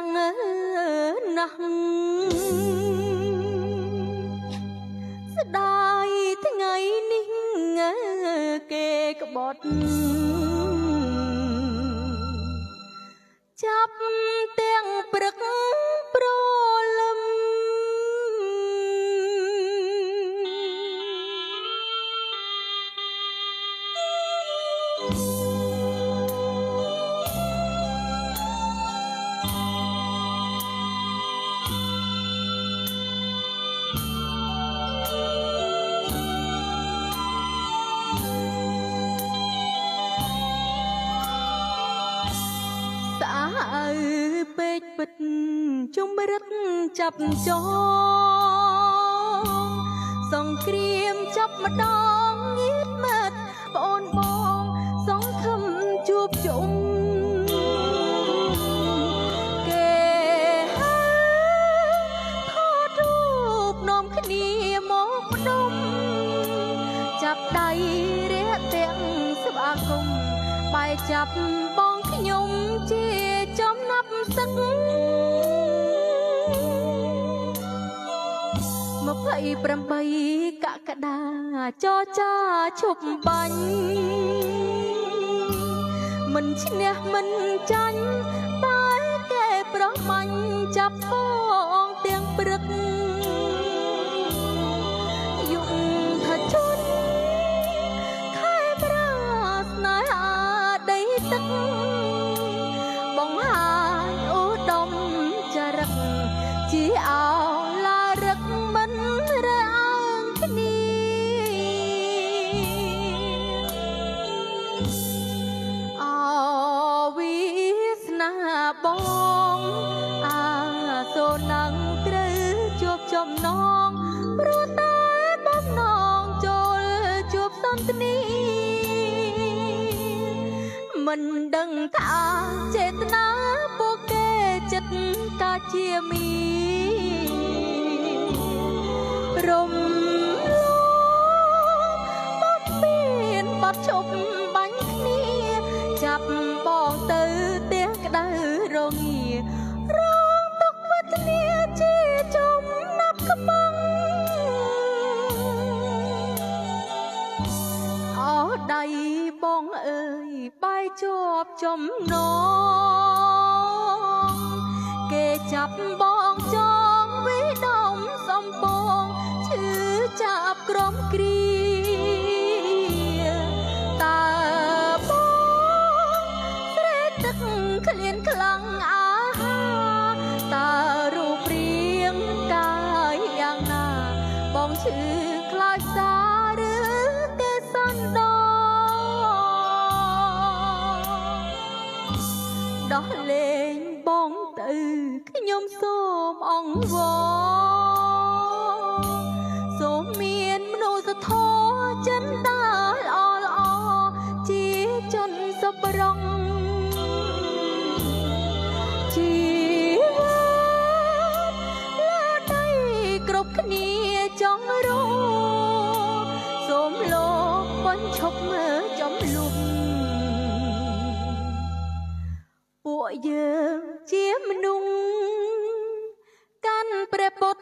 ងណាស់ស្ដាយថ្ងៃនេះគេក្បត់ចាប់ទាំងព្រឹកព្រលឹមពេកពិតជំរិតចាប់ចងសង្គ្រាមចាប់ម្ដងងៀតមាត់បងបងសង្ឃឹមជួបជុំគេហៅថតរូបនាំគ្នាមកផ្ដុំចាប់ដៃរាក់ទាំងស្វាគមន៍បែកចាប់បងខ្ញុំជាចំណាប់សឹក28កក្កដាចរចាឈប់បាញ់មិនឈ្នះមិនចាញ់តែគេប្រមាញ់ចាប់បងទាំងព្រឹកយុគថាជន់ខែប្រាស្នេហាដីទឹកបង្ហាញឧត្តមចរិតជាអោឡារឹកមិនរាងគ្នាអវិស្នាបងអាសូននឹងត្រូវជួបចំណងព្រោះតែបំណងចូលជួបសន្ទនាមិនដឹងថាចេតនាពួកគេចិត្តកាជាមីរំលោភបត់មានបត់ជប់បាញ់គ្នាចាប់បងទៅផ្ទះក្តៅរងារងទុកវេទនាជាចំណាប់ក្បឹងអស់ដៃបងអើយបាយជាប់ចំណងគេចាប់បងចងវិដំសំបងឈឺចាប់ក្រំគ្រាតើបងស្រែកទឹកក្លៀនខ្លាំងអាហាតើរូបរាងកាយយ៉ាងណាបងឈឺខ្លោចសារឬគេសណ្ដោដោះលែងបងទៅខ្ញុំសូមអង្វរសូមមានមនុស្សធម៌ចិនតាល្អល្អជាជនសុបរងជីវិតលើដៃគ្រប់គ្នាចង់រស់សូមលោកបញ្ឈប់មើលចំលុំពួកយើងជាមនុស្សកាន់ព្រះពុទ្ធ